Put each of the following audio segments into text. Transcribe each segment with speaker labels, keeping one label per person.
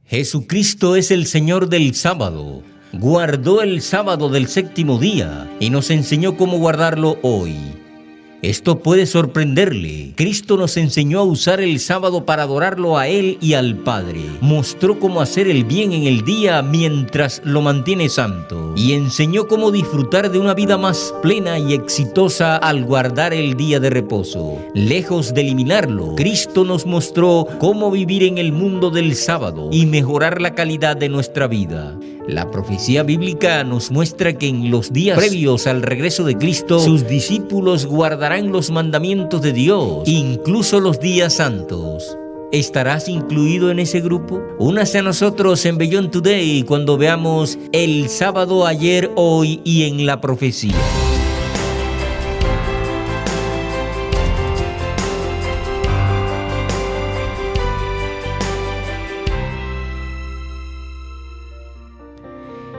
Speaker 1: Jesucristo es el Señor del sábado. Guardó el sábado del séptimo día y nos enseñó cómo guardarlo hoy. Esto puede sorprenderle. Cristo nos enseñó a usar el sábado para adorarlo a Él y al Padre. Mostró cómo hacer el bien en el día mientras lo mantiene santo. Y enseñó cómo disfrutar de una vida más plena y exitosa al guardar el día de reposo. Lejos de eliminarlo, Cristo nos mostró cómo vivir en el mundo del sábado y mejorar la calidad de nuestra vida. La profecía bíblica nos muestra que en los días previos al regreso de Cristo, sus discípulos guardarán los mandamientos de Dios, incluso los días santos. ¿Estarás incluido en ese grupo? Únase a nosotros en Beyond Today cuando veamos el sábado ayer, hoy y en la profecía.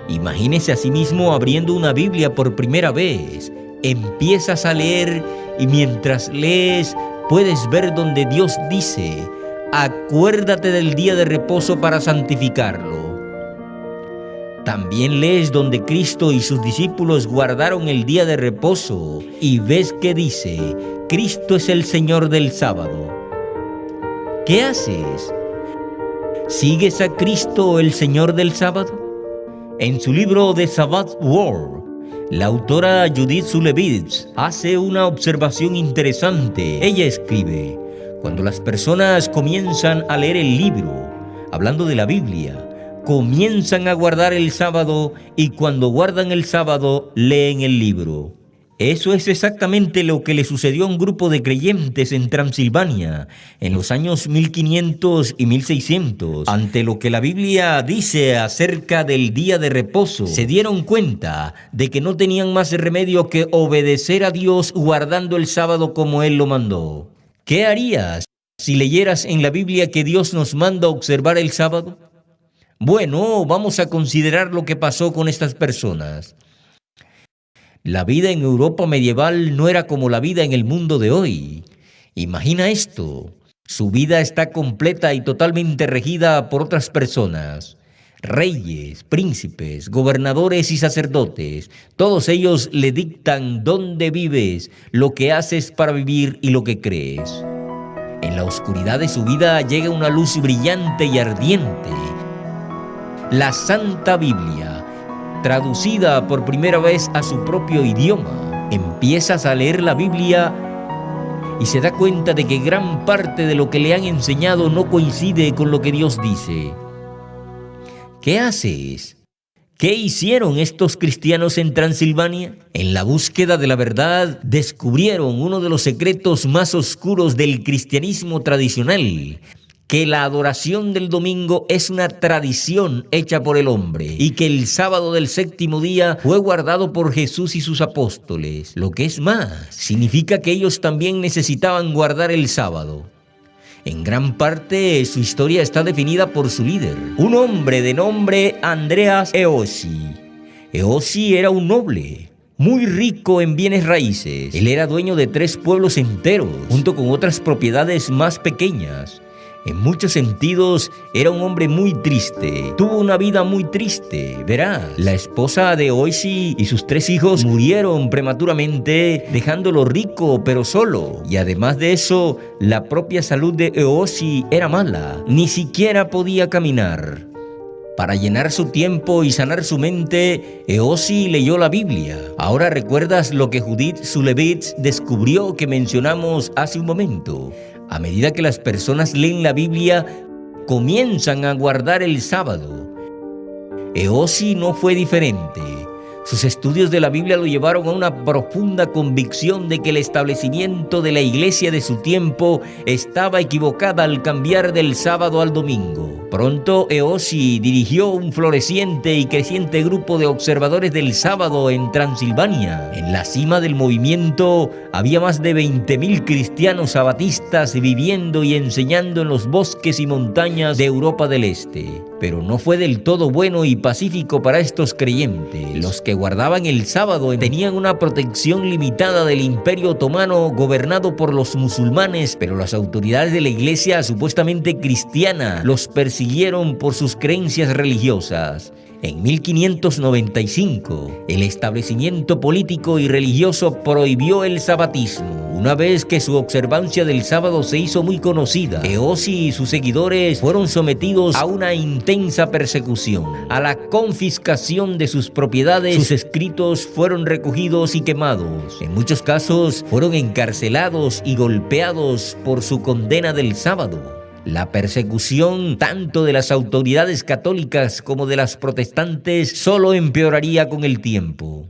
Speaker 1: Imagínese a sí mismo abriendo una Biblia por primera vez. Empiezas a leer y mientras lees puedes ver donde Dios dice: acuérdate del día de reposo para santificarlo. También lees donde Cristo y sus discípulos guardaron el día de reposo y ves que dice: Cristo es el Señor del sábado. ¿Qué haces? ¿Sigues a Cristo, el Señor del sábado? En su libro The Sabbath War, la autora Judith Shulevitz hace una observación interesante. Ella escribe: cuando las personas comienzan a leer el libro, hablando de la Biblia, comienzan a guardar el sábado y cuando guardan el sábado, leen el libro. Eso es exactamente lo que le sucedió a un grupo de creyentes en Transilvania en los años 1500 y 1600. Ante lo que la Biblia dice acerca del día de reposo, se dieron cuenta de que no tenían más remedio que obedecer a Dios guardando el sábado como Él lo mandó. ¿Qué harías si leyeras en la Biblia que Dios nos manda observar el sábado? Bueno, vamos a considerar lo que pasó con estas personas. La vida en Europa medieval no era como la vida en el mundo de hoy. Imagina esto: su vida está completa y totalmente regida por otras personas. Reyes, príncipes, gobernadores y sacerdotes, todos ellos le dictan dónde vives, lo que haces para vivir y lo que crees. En la oscuridad de su vida llega una luz brillante y ardiente: la Santa Biblia, traducida por primera vez a su propio idioma. Empiezas a leer la Biblia y se da cuenta de que gran parte de lo que le han enseñado no coincide con lo que Dios dice. ¿Qué haces? ¿Qué hicieron estos cristianos en Transilvania? En la búsqueda de la verdad, descubrieron uno de los secretos más oscuros del cristianismo tradicional: que la adoración del domingo es una tradición hecha por el hombre y que el sábado del séptimo día fue guardado por Jesús y sus apóstoles. Lo que es más, significa que ellos también necesitaban guardar el sábado. En gran parte, su historia está definida por su líder, un hombre de nombre Andreas Eosi. Eosi era un noble, muy rico en bienes raíces. Él era dueño de 3 pueblos enteros, junto con otras propiedades más pequeñas. En muchos sentidos, era un hombre muy triste. Tuvo una vida muy triste, verás. La esposa de Eosi y sus 3 hijos murieron prematuramente, dejándolo rico pero solo. Y además de eso, la propia salud de Eosi era mala. Ni siquiera podía caminar. Para llenar su tiempo y sanar su mente, Eosi leyó la Biblia. Ahora recuerdas lo que Judith Shulevitz descubrió que mencionamos hace un momento. A medida que las personas leen la Biblia, comienzan a guardar el sábado. Eosi no fue diferente. Sus estudios de la Biblia lo llevaron a una profunda convicción de que el establecimiento de la iglesia de su tiempo estaba equivocada al cambiar del sábado al domingo. Pronto Eosi dirigió un floreciente y creciente grupo de observadores del sábado en Transilvania. En la cima del movimiento había más de 20.000 cristianos sabatistas viviendo y enseñando en los bosques y montañas de Europa del Este. Pero no fue del todo bueno y pacífico para estos creyentes. Los que guardaban el sábado tenían una protección limitada del Imperio Otomano gobernado por los musulmanes, pero las autoridades de la iglesia supuestamente cristiana los persiguieron por sus creencias religiosas. En 1595, el establecimiento político y religioso prohibió el sabatismo. Una vez que su observancia del sábado se hizo muy conocida, Eosi y sus seguidores fueron sometidos a una intensa persecución, a la confiscación de sus propiedades. Sus escritos fueron recogidos y quemados. En muchos casos, fueron encarcelados y golpeados por su condena del sábado. La persecución tanto de las autoridades católicas como de las protestantes solo empeoraría con el tiempo.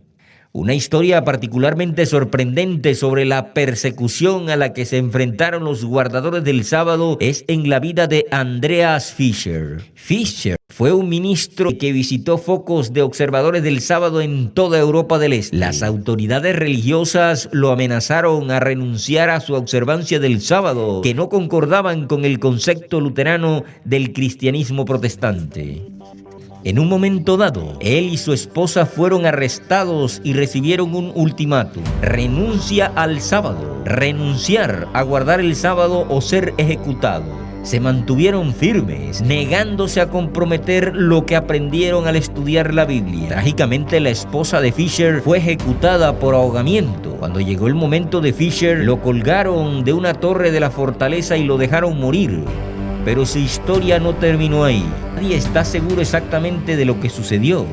Speaker 1: Una historia particularmente sorprendente sobre la persecución a la que se enfrentaron los guardadores del sábado es en la vida de Andreas Fischer. Fischer fue un ministro que visitó focos de observadores del sábado en toda Europa del Este. Las autoridades religiosas lo amenazaron a renunciar a su observancia del sábado, que no concordaban con el concepto luterano del cristianismo protestante. En un momento dado, él y su esposa fueron arrestados y recibieron un ultimátum: renuncia al sábado, renunciar a guardar el sábado o ser ejecutado. Se mantuvieron firmes, negándose a comprometer lo que aprendieron al estudiar la Biblia. Trágicamente, la esposa de Fischer fue ejecutada por ahogamiento. Cuando llegó el momento de Fischer, lo colgaron de una torre de la fortaleza y lo dejaron morir. Pero su historia no terminó ahí. Nadie está seguro exactamente de lo que sucedió.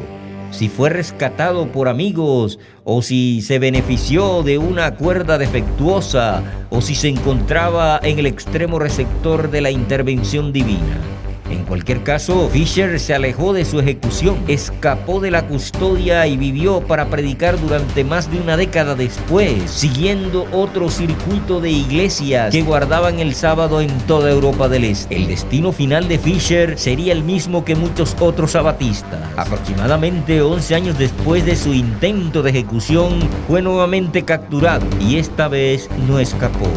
Speaker 1: Si fue rescatado por amigos, o si se benefició de una cuerda defectuosa, o si se encontraba en el extremo receptor de la intervención divina. En cualquier caso, Fischer se alejó de su ejecución, escapó de la custodia y vivió para predicar durante más de una década después, siguiendo otro circuito de iglesias que guardaban el sábado en toda Europa del Este. El destino final de Fischer sería el mismo que muchos otros sabatistas. Aproximadamente 11 años después de su intento de ejecución, fue nuevamente capturado y esta vez no escapó.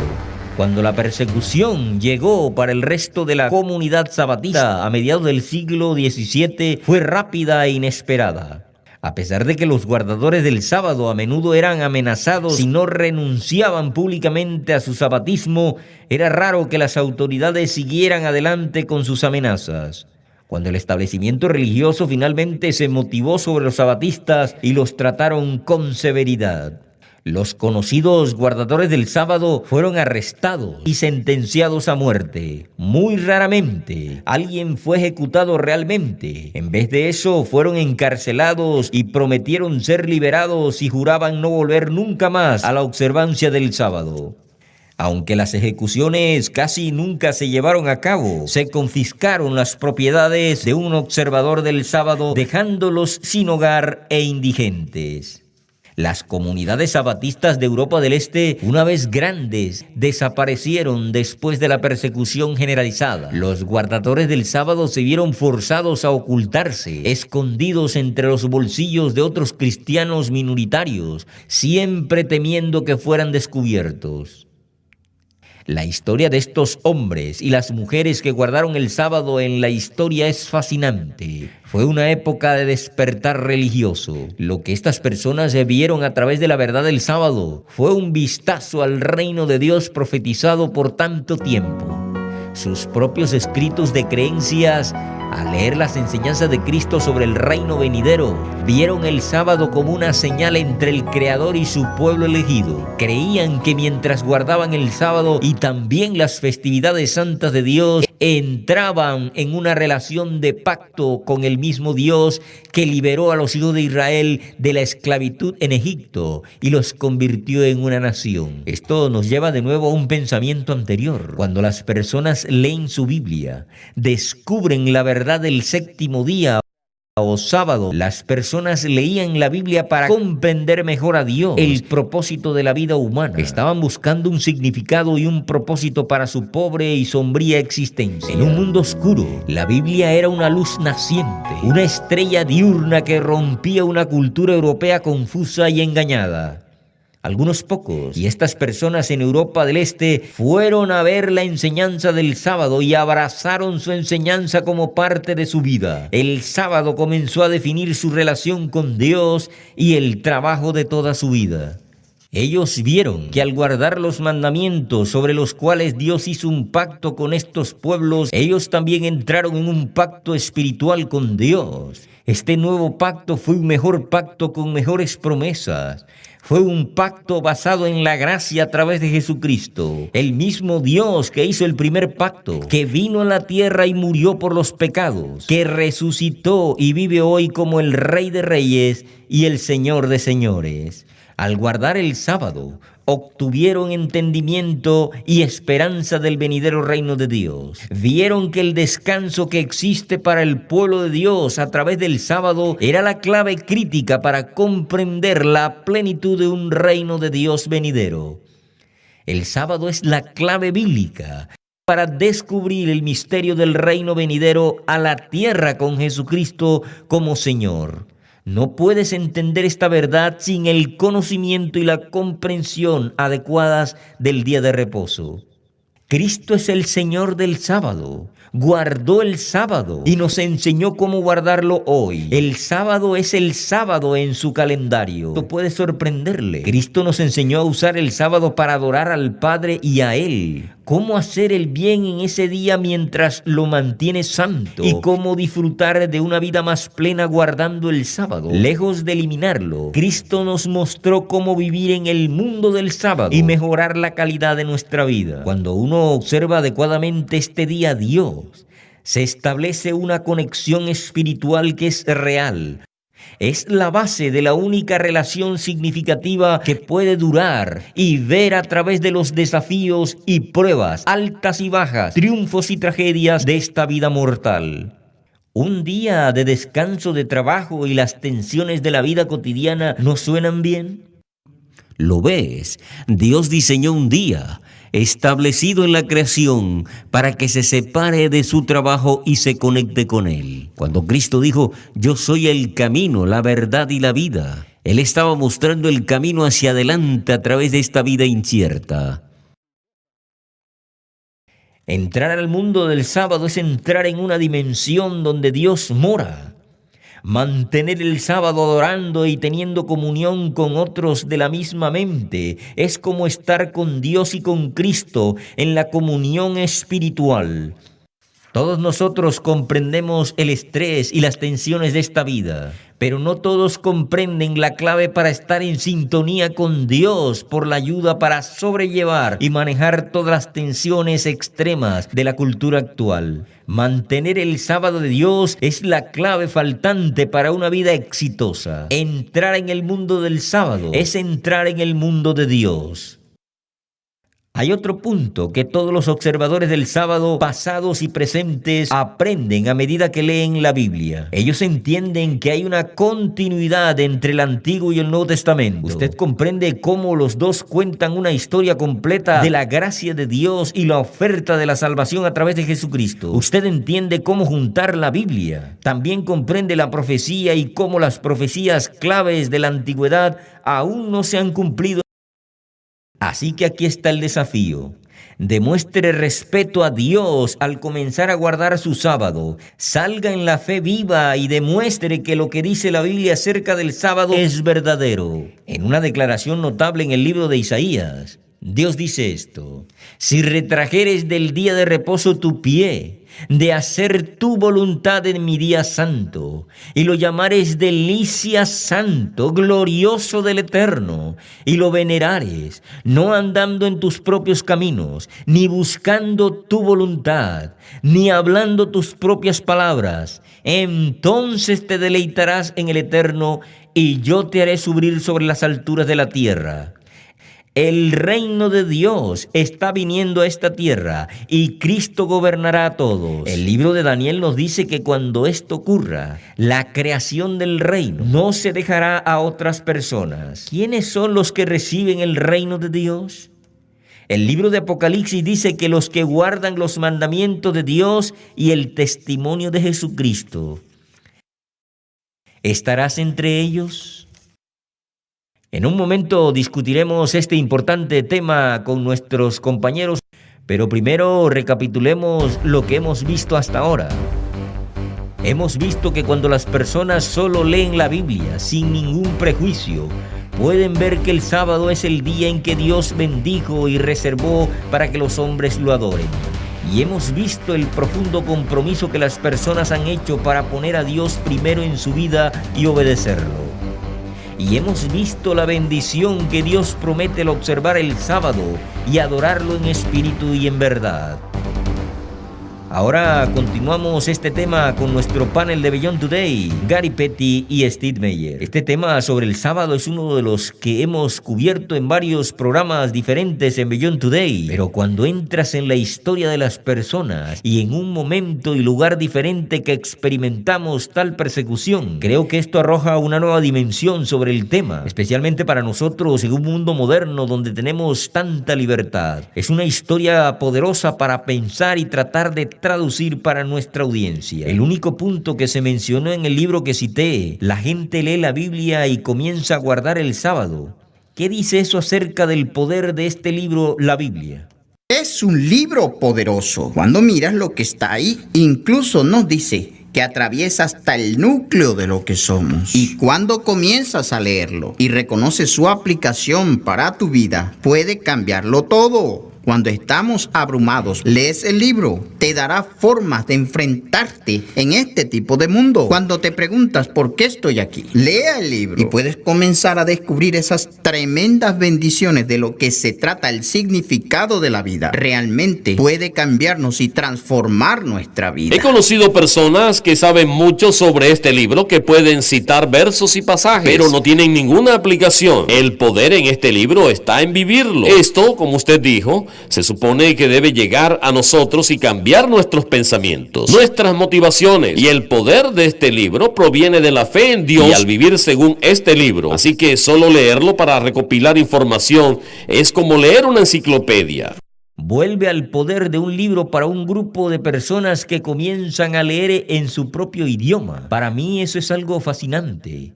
Speaker 1: Cuando la persecución llegó para el resto de la comunidad sabatista a mediados del siglo XVII, fue rápida e inesperada. A pesar de que los guardadores del sábado a menudo eran amenazados si no renunciaban públicamente a su sabatismo, era raro que las autoridades siguieran adelante con sus amenazas. Cuando el establecimiento religioso finalmente se motivó sobre los sabatistas y los trataron con severidad, los conocidos guardadores del sábado fueron arrestados y sentenciados a muerte. Muy raramente alguien fue ejecutado realmente. En vez de eso, fueron encarcelados y prometieron ser liberados y juraban no volver nunca más a la observancia del sábado. Aunque las ejecuciones casi nunca se llevaron a cabo, se confiscaron las propiedades de un observador del sábado, dejándolos sin hogar e indigentes. Las comunidades sabatistas de Europa del Este, una vez grandes, desaparecieron después de la persecución generalizada. Los guardadores del sábado se vieron forzados a ocultarse, escondidos entre los bolsillos de otros cristianos minoritarios, siempre temiendo que fueran descubiertos. La historia de estos hombres y las mujeres que guardaron el sábado en la historia es fascinante. Fue una época de despertar religioso. Lo que estas personas vieron a través de la verdad del sábado fue un vistazo al reino de Dios profetizado por tanto tiempo. Sus propios escritos de creencias, al leer las enseñanzas de Cristo sobre el reino venidero, vieron el sábado como una señal entre el Creador y su pueblo elegido. Creían que mientras guardaban el sábado y también las festividades santas de Dios, entraban en una relación de pacto con el mismo Dios que liberó a los hijos de Israel de la esclavitud en Egipto y los convirtió en una nación. Esto nos lleva de nuevo a un pensamiento anterior. Cuando las personas leen su Biblia, descubren la verdad del séptimo día o sábado, las personas leían la Biblia para comprender mejor a Dios, el propósito de la vida humana. Estaban buscando un significado y un propósito para su pobre y sombría existencia. En un mundo oscuro, la Biblia era una luz naciente, una estrella diurna que rompía una cultura europea confusa y engañada. algunos pocos. Y estas personas en Europa del Este fueron a ver la enseñanza del sábado y abrazaron su enseñanza como parte de su vida. El sábado comenzó a definir su relación con Dios y el trabajo de toda su vida. Ellos vieron que al guardar los mandamientos sobre los cuales Dios hizo un pacto con estos pueblos, ellos también entraron en un pacto espiritual con Dios. Este nuevo pacto fue un mejor pacto con mejores promesas. Fue un pacto basado en la gracia a través de Jesucristo. El mismo Dios que hizo el primer pacto, que vino a la tierra y murió por los pecados, que resucitó y vive hoy como el Rey de Reyes y el Señor de Señores. Al guardar el sábado, obtuvieron entendimiento y esperanza del venidero reino de Dios. Vieron que el descanso que existe para el pueblo de Dios a través del sábado era la clave crítica para comprender la plenitud de un reino de Dios venidero. El sábado es la clave bíblica para descubrir el misterio del reino venidero a la tierra con Jesucristo como Señor. No puedes entender esta verdad sin el conocimiento y la comprensión adecuadas del día de reposo. Cristo es el Señor del sábado. Guardó el sábado y nos enseñó cómo guardarlo hoy. El sábado es el sábado en su calendario. Esto puede sorprenderle. Cristo nos enseñó a usar el sábado para adorar al Padre y a Él. Cómo hacer el bien en ese día mientras lo mantiene santo. Y cómo disfrutar de una vida más plena guardando el sábado. Lejos de eliminarlo, Cristo nos mostró cómo vivir en el mundo del sábado y mejorar la calidad de nuestra vida. Cuando uno observa adecuadamente este día a Dios, se establece una conexión espiritual que es real. Es la base de la única relación significativa que puede durar y ver a través de los desafíos y pruebas, altas y bajas, triunfos y tragedias de esta vida mortal. Un día de descanso de trabajo y las tensiones de la vida cotidiana ¿no suenan bien?
Speaker 2: ¿Lo ves? Dios diseñó un día establecido en la creación para que se separe de su trabajo y se conecte con Él. Cuando Cristo dijo, yo soy el camino, la verdad y la vida, Él estaba mostrando el camino hacia adelante a través de esta vida incierta.
Speaker 1: Entrar al mundo del sábado es entrar en una dimensión donde Dios mora. Mantener el sábado adorando y teniendo comunión con otros de la misma mente es como estar con Dios y con Cristo en la comunión espiritual. Todos nosotros comprendemos el estrés y las tensiones de esta vida, pero no todos comprenden la clave para estar en sintonía con Dios por la ayuda para sobrellevar y manejar todas las tensiones extremas de la cultura actual. Mantener el sábado de Dios es la clave faltante para una vida exitosa. Entrar en el mundo del sábado es entrar en el mundo de Dios. Hay otro punto que todos los observadores del sábado, pasados y presentes, aprenden a medida que leen la Biblia. Ellos entienden que hay una continuidad entre el Antiguo y el Nuevo Testamento. Usted comprende cómo los dos cuentan una historia completa de la gracia de Dios y la oferta de la salvación a través de Jesucristo. Usted entiende cómo juntar la Biblia. También comprende la profecía y cómo las profecías claves de la antigüedad aún no se han cumplido. Así que aquí está el desafío. Demuestre respeto a Dios al comenzar a guardar su sábado. Salga en la fe viva y demuestre que lo que dice la Biblia acerca del sábado es verdadero. En una declaración notable en el libro de Isaías, Dios dice esto: si retrajeres del día de reposo tu pie, de hacer tu voluntad en mi día santo, y lo llamares delicia santo, glorioso del Eterno, y lo venerares, no andando en tus propios caminos, ni buscando tu voluntad, ni hablando tus propias palabras, entonces te deleitarás en el Eterno, y yo te haré subir sobre las alturas de la tierra. El reino de Dios está viniendo a esta tierra y Cristo gobernará a todos. El libro de Daniel nos dice que cuando esto ocurra, la creación del reino no se dejará a otras personas. ¿Quiénes son los que reciben el reino de Dios? El libro de Apocalipsis dice que los que guardan los mandamientos de Dios y el testimonio de Jesucristo. ¿Estarás entre ellos? En un momento discutiremos este importante tema con nuestros compañeros, pero primero recapitulemos lo que hemos visto hasta ahora. Hemos visto que cuando las personas solo leen la Biblia sin ningún prejuicio, pueden ver que el sábado es el día en que Dios bendijo y reservó para que los hombres lo adoren. Y hemos visto el profundo compromiso que las personas han hecho para poner a Dios primero en su vida y obedecerlo. Y hemos visto la bendición que Dios promete al observar el sábado y adorarlo en espíritu y en verdad. Ahora continuamos este tema con nuestro panel de Beyond Today, Gary Petty y Steve Meyer. Este tema sobre el sábado es uno de los que hemos cubierto en varios programas diferentes en Beyond Today. Pero cuando entras en la historia de las personas y en un momento y lugar diferente que experimentamos tal persecución, creo que esto arroja una nueva dimensión sobre el tema, especialmente para nosotros en un mundo moderno donde tenemos tanta libertad. Es una historia poderosa para pensar y tratar de traducir para nuestra audiencia. El único punto que se mencionó en el libro que cité, la gente lee la Biblia y comienza a guardar el sábado. ¿Qué dice eso acerca del poder de este libro, la Biblia?
Speaker 3: Es un libro poderoso. Cuando miras lo que está ahí, incluso nos dice que atraviesa hasta el núcleo de lo que somos. Y cuando comienzas a leerlo y reconoces su aplicación para tu vida, puede cambiarlo todo. Cuando estamos abrumados, lees el libro, te dará formas de enfrentarte en este tipo de mundo. Cuando te preguntas por qué estoy aquí, lea el libro y puedes comenzar a descubrir esas tremendas bendiciones de lo que se trata el significado de la vida. Realmente puede cambiarnos y transformar nuestra vida.
Speaker 4: He conocido personas que saben mucho sobre este libro, que pueden citar versos y pasajes, pero no tienen ninguna aplicación. El poder en este libro está en vivirlo. Esto, como usted dijo, se supone que debe llegar a nosotros y cambiar nuestros pensamientos, nuestras motivaciones. Y el poder de este libro proviene de la fe en Dios y al vivir según este libro. Así que solo leerlo para recopilar información es como leer una enciclopedia.
Speaker 1: Vuelve al poder de un libro para un grupo de personas que comienzan a leer en su propio idioma. Para mí eso es algo fascinante.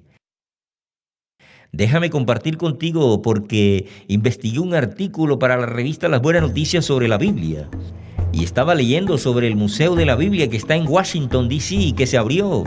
Speaker 1: Déjame compartir contigo porque investigué un artículo para la revista Las Buenas Noticias sobre la Biblia. Y estaba leyendo sobre el Museo de la Biblia que está en Washington, D.C. y que se abrió.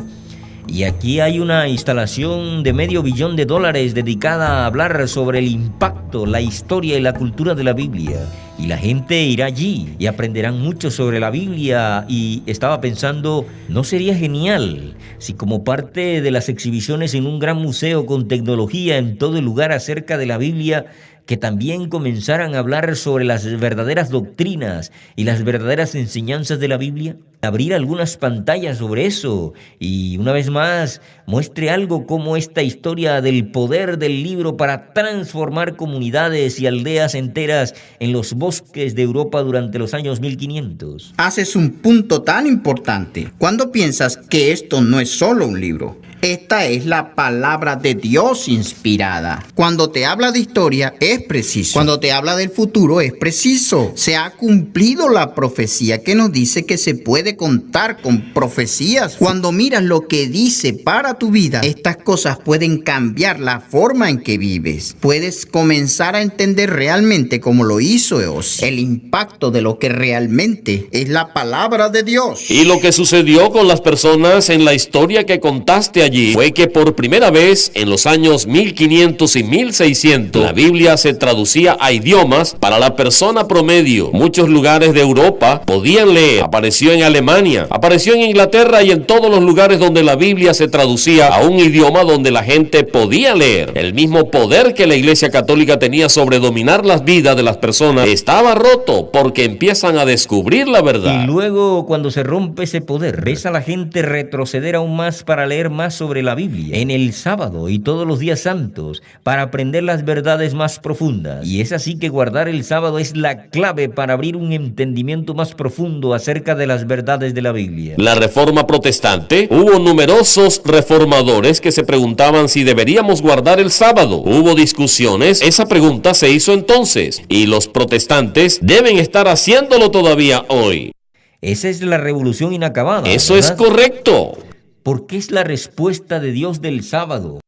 Speaker 1: Y aquí hay una instalación de $500 millones dedicada a hablar sobre el impacto, la historia y la cultura de la Biblia. Y la gente irá allí y aprenderán mucho sobre la Biblia. Y estaba pensando, ¿no sería genial si como parte de las exhibiciones en un gran museo con tecnología en todo el lugar acerca de la Biblia, que también comenzaran a hablar sobre las verdaderas doctrinas y las verdaderas enseñanzas de la Biblia? Abrir algunas pantallas sobre eso y una vez más muestre algo como esta historia del poder del libro para transformar comunidades y aldeas enteras en los bosques de Europa durante los años 1500.
Speaker 3: Haces un punto tan importante cuando piensas que esto no es solo un libro. Esta es la palabra de Dios inspirada. Cuando te habla de historia, es preciso. Cuando te habla del futuro, es preciso. Se ha cumplido la profecía que nos dice que se puede contar con profecías. Cuando miras lo que dice para tu vida, estas cosas pueden cambiar la forma en que vives. Puedes comenzar a entender realmente, como lo hizo Eos, el impacto de lo que realmente es la palabra de Dios.
Speaker 4: Y lo que sucedió con las personas en la historia que contaste allí fue que por primera vez en los años 1500 y 1600 la Biblia se traducía a idiomas para la persona promedio. Muchos lugares de Europa podían leer. Apareció en Alemania, apareció en Inglaterra y en todos los lugares donde la Biblia se traducía a un idioma donde la gente podía leer. El mismo poder que la Iglesia Católica tenía sobre dominar las vidas de las personas estaba roto porque empiezan a descubrir la verdad.
Speaker 1: Y luego, cuando se rompe ese poder, ves a la gente retroceder aún más para leer más sobre la Biblia en el sábado y todos los días santos para aprender las verdades más profundas. Y es así que guardar el sábado es la clave para abrir un entendimiento más profundo acerca de las verdades de la Biblia.
Speaker 4: La Reforma Protestante, hubo numerosos reformadores que se preguntaban si deberíamos guardar el sábado. Hubo discusiones, esa pregunta se hizo entonces, y los protestantes deben estar haciéndolo todavía hoy.
Speaker 1: Esa es la revolución inacabada.
Speaker 4: Eso
Speaker 1: ¿verdad?
Speaker 4: es correcto.
Speaker 1: Porque es la respuesta de Dios del sábado.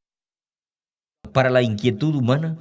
Speaker 1: para la inquietud humana?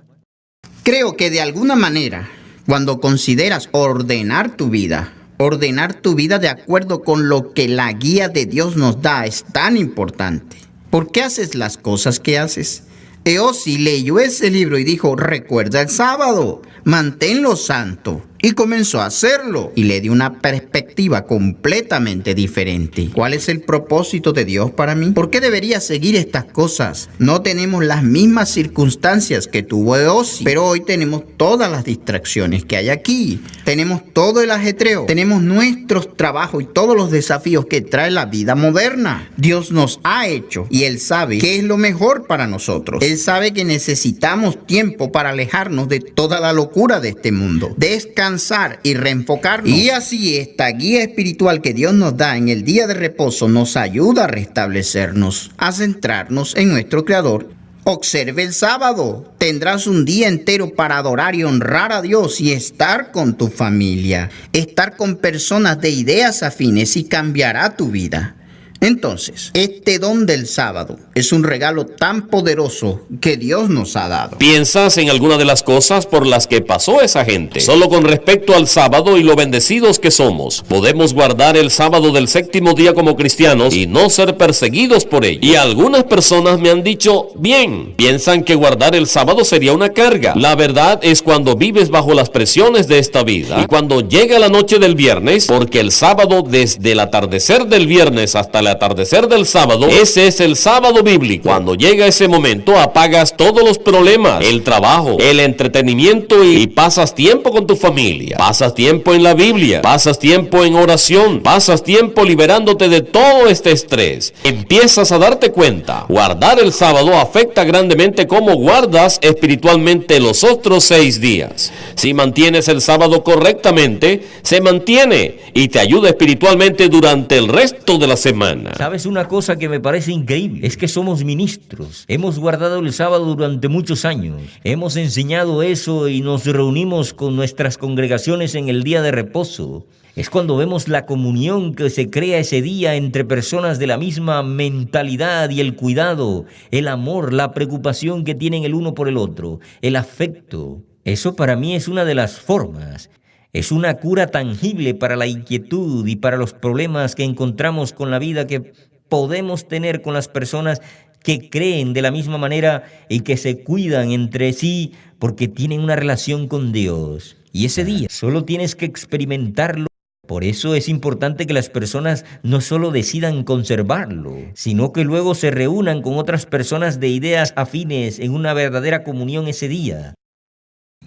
Speaker 3: Creo que de alguna manera, cuando consideras ordenar tu vida de acuerdo con lo que la guía de Dios nos da es tan importante. ¿Por qué haces las cosas que haces? Eosi leyó ese libro y dijo, recuerda el sábado, manténlo santo. Y comenzó a hacerlo y le dio una perspectiva completamente diferente. ¿Cuál es el propósito de Dios para mí? ¿Por qué debería seguir estas cosas? No tenemos las mismas circunstancias que tuvo Eosi, pero hoy tenemos todas las distracciones que hay aquí. Tenemos todo el ajetreo, tenemos nuestros trabajos y todos los desafíos que trae la vida moderna. Dios nos ha hecho y Él sabe qué es lo mejor para nosotros. Él sabe que necesitamos tiempo para alejarnos de toda la locura de este mundo. Descansar y reenfocarnos. Y así esta guía espiritual que Dios nos da en el día de reposo nos ayuda a restablecernos, a centrarnos en nuestro Creador. Observe el sábado. Tendrás un día entero para adorar y honrar a Dios y estar con tu familia, estar con personas de ideas afines y cambiará tu vida. Entonces, este don del sábado es un regalo tan poderoso que Dios nos ha dado.
Speaker 4: ¿Piensas en alguna de las cosas por las que pasó esa gente? Solo con respecto al sábado y lo bendecidos que somos, podemos guardar el sábado del séptimo día como cristianos y no ser perseguidos por ello. Y algunas personas me han dicho, bien, piensan que guardar el sábado sería una carga. La verdad es cuando vives bajo las presiones de esta vida y cuando llega la noche del viernes, porque el sábado desde el atardecer del viernes hasta el atardecer del sábado, ese es el sábado bíblico. Cuando llega ese momento, apagas todos los problemas, el trabajo, el entretenimiento y pasas tiempo con tu familia, pasas tiempo en la Biblia, pasas tiempo en oración, pasas tiempo liberándote de todo este estrés. Empiezas a darte cuenta, guardar el sábado afecta grandemente cómo guardas espiritualmente los otros 6 días. Si mantienes el sábado correctamente, se mantiene y te ayuda espiritualmente durante el resto de la semana.
Speaker 1: ¿Sabes una cosa que me parece increíble? Es que somos ministros. Hemos guardado el sábado durante muchos años. Hemos enseñado eso y nos reunimos con nuestras congregaciones en el día de reposo. Es cuando vemos la comunión que se crea ese día entre personas de la misma mentalidad y el cuidado, el amor, la preocupación que tienen el uno por el otro, el afecto. Eso para mí es una de las formas. Es una cura tangible para la inquietud y para los problemas que encontramos con la vida que podemos tener con las personas que creen de la misma manera y que se cuidan entre sí porque tienen una relación con Dios. Y ese día solo tienes que experimentarlo. Por eso es importante que las personas no solo decidan conservarlo, sino que luego se reúnan con otras personas de ideas afines en una verdadera comunión ese día.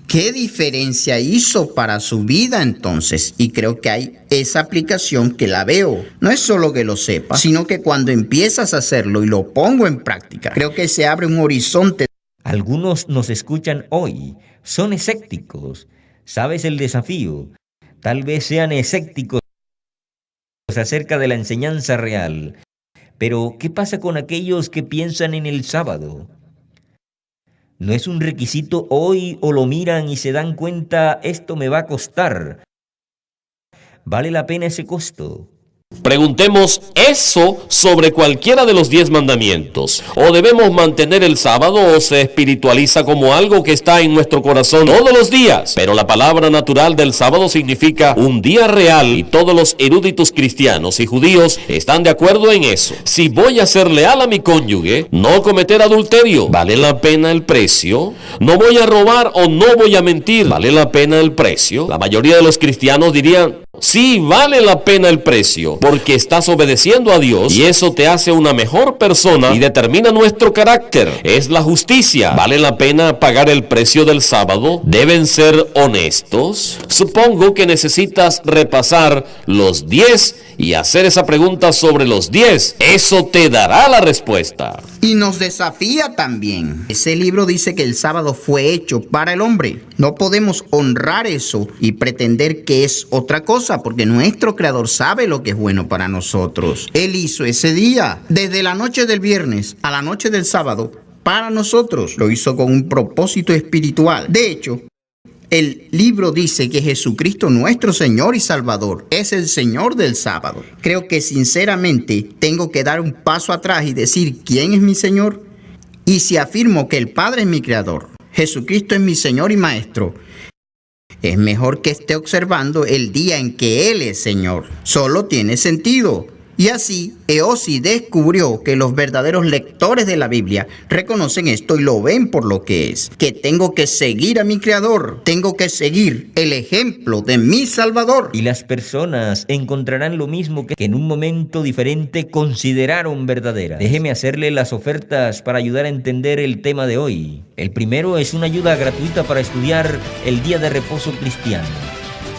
Speaker 3: ¿Qué diferencia hizo para su vida entonces? Y creo que hay esa aplicación que la veo. No es solo que lo sepa, sino que cuando empiezas a hacerlo y lo pongo en práctica, creo que se abre un horizonte.
Speaker 1: Algunos nos escuchan hoy, son escépticos. ¿Sabes el desafío? Tal vez sean escépticos acerca de la enseñanza real. Pero, ¿qué pasa con aquellos que piensan en el sábado? No es un requisito hoy o lo miran y se dan cuenta, esto me va a costar. ¿Vale la pena ese costo?
Speaker 4: Preguntemos eso sobre cualquiera de los 10 mandamientos. ¿O debemos mantener el sábado o se espiritualiza como algo que está en nuestro corazón todos los días? Pero la palabra natural del sábado significa un día real y todos los eruditos cristianos y judíos están de acuerdo en eso. Si voy a ser leal a mi cónyuge, no cometer adulterio, ¿vale la pena el precio? No voy a robar o no voy a mentir, ¿vale la pena el precio? La mayoría de los cristianos dirían, sí, vale la pena el precio, porque estás obedeciendo a Dios y eso te hace una mejor persona y determina nuestro carácter. Es la justicia. ¿Vale la pena pagar el precio del sábado? ¿Deben ser honestos? Supongo que necesitas repasar los 10 y hacer esa pregunta sobre los 10. Eso te dará la respuesta.
Speaker 3: Y nos desafía también. Ese libro dice que el sábado fue hecho para el hombre. No podemos honrar eso y pretender que es otra cosa, porque nuestro Creador sabe lo que es bueno para nosotros. Él hizo ese día, desde la noche del viernes a la noche del sábado, para nosotros. Lo hizo con un propósito espiritual. De hecho, el libro dice que Jesucristo, nuestro Señor y Salvador, es el Señor del sábado. Creo que sinceramente tengo que dar un paso atrás y decir, ¿quién es mi Señor? Y si afirmo que el Padre es mi creador, Jesucristo es mi Señor y Maestro, es mejor que esté observando el día en que Él es Señor. Solo tiene sentido. Y así, Eosi descubrió que los verdaderos lectores de la Biblia reconocen esto y lo ven por lo que es. Que tengo que seguir a mi Creador, tengo que seguir el ejemplo de mi Salvador.
Speaker 1: Y las personas encontrarán lo mismo que en un momento diferente consideraron verdaderas. Déjeme hacerle las ofertas para ayudar a entender el tema de hoy. El primero es una ayuda gratuita para estudiar el día de reposo cristiano.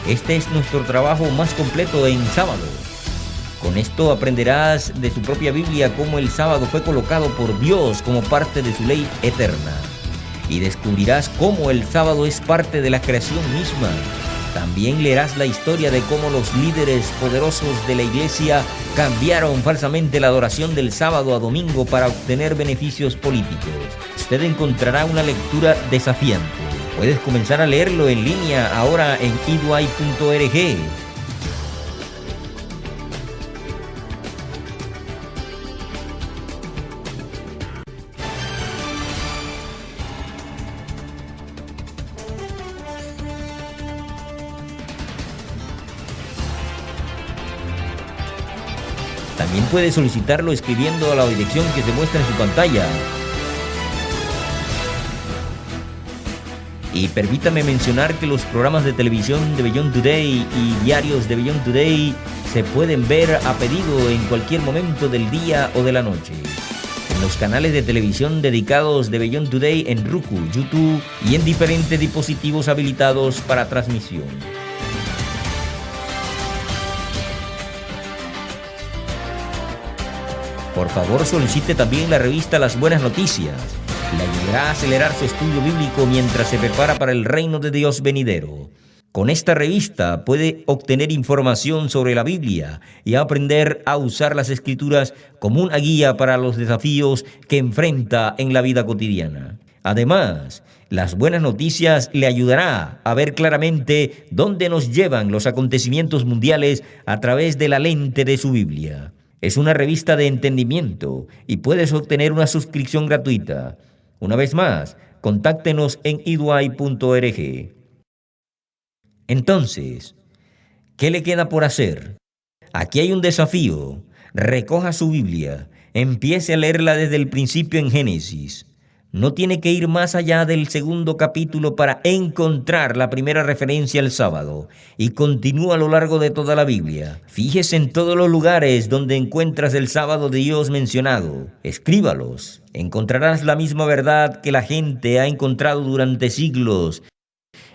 Speaker 1: Este es nuestro trabajo más completo en sábado. Con esto aprenderás de tu propia Biblia cómo el sábado fue colocado por Dios como parte de su ley eterna. Y descubrirás cómo el sábado es parte de la creación misma. También leerás la historia de cómo los líderes poderosos de la iglesia cambiaron falsamente la adoración del sábado a domingo para obtener beneficios políticos. Usted encontrará una lectura desafiante. Puedes comenzar a leerlo en línea ahora en ewy.org. También puede solicitarlo escribiendo a la dirección que se muestra en su pantalla. Y permítame mencionar que los programas de televisión de Beyond Today y diarios de Beyond Today se pueden ver a pedido en cualquier momento del día o de la noche. En los canales de televisión dedicados de Beyond Today en Roku, YouTube y en diferentes dispositivos habilitados para transmisión. Por favor, solicite también la revista Las Buenas Noticias. Le ayudará a acelerar su estudio bíblico mientras se prepara para el reino de Dios venidero. Con esta revista puede obtener información sobre la Biblia y aprender a usar las Escrituras como una guía para los desafíos que enfrenta en la vida cotidiana. Además, Las Buenas Noticias le ayudará a ver claramente dónde nos llevan los acontecimientos mundiales a través de la lente de su Biblia. Es una revista de entendimiento y puedes obtener una suscripción gratuita. Una vez más, contáctenos en ewy.org. Entonces, ¿qué le queda por hacer? Aquí hay un desafío. Recoja su Biblia. Empiece a leerla desde el principio en Génesis. No tiene que ir más allá del segundo capítulo para encontrar la primera referencia al sábado y continúa a lo largo de toda la Biblia. Fíjese en todos los lugares donde encuentras el sábado de Dios mencionado. Escríbalos. Encontrarás la misma verdad que la gente ha encontrado durante siglos.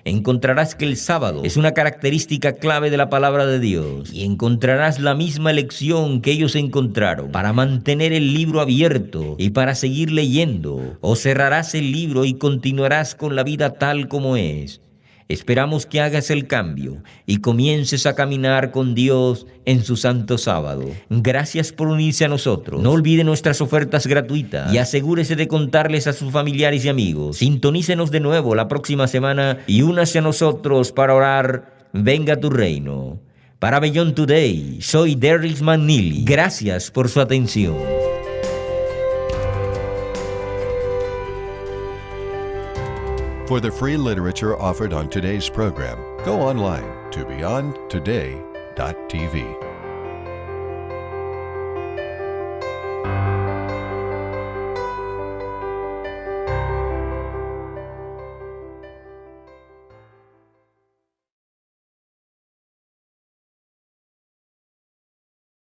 Speaker 1: Encontrarás que el sábado es una característica clave de la palabra de Dios y encontrarás la misma lección que ellos encontraron para mantener el libro abierto y para seguir leyendo. O cerrarás el libro y continuarás con la vida tal como es. Esperamos que hagas el cambio y comiences a caminar con Dios en su santo sábado. Gracias por unirse a nosotros. No olvide nuestras ofertas gratuitas y asegúrese de contarles a sus familiares y amigos. Sintonícenos de nuevo la próxima semana y únase a nosotros para orar. Venga tu reino. Para Beyond Today, soy Derrick McNeely. Gracias por su atención.
Speaker 5: For the free literature offered on today's program, go online to beyondtoday.tv.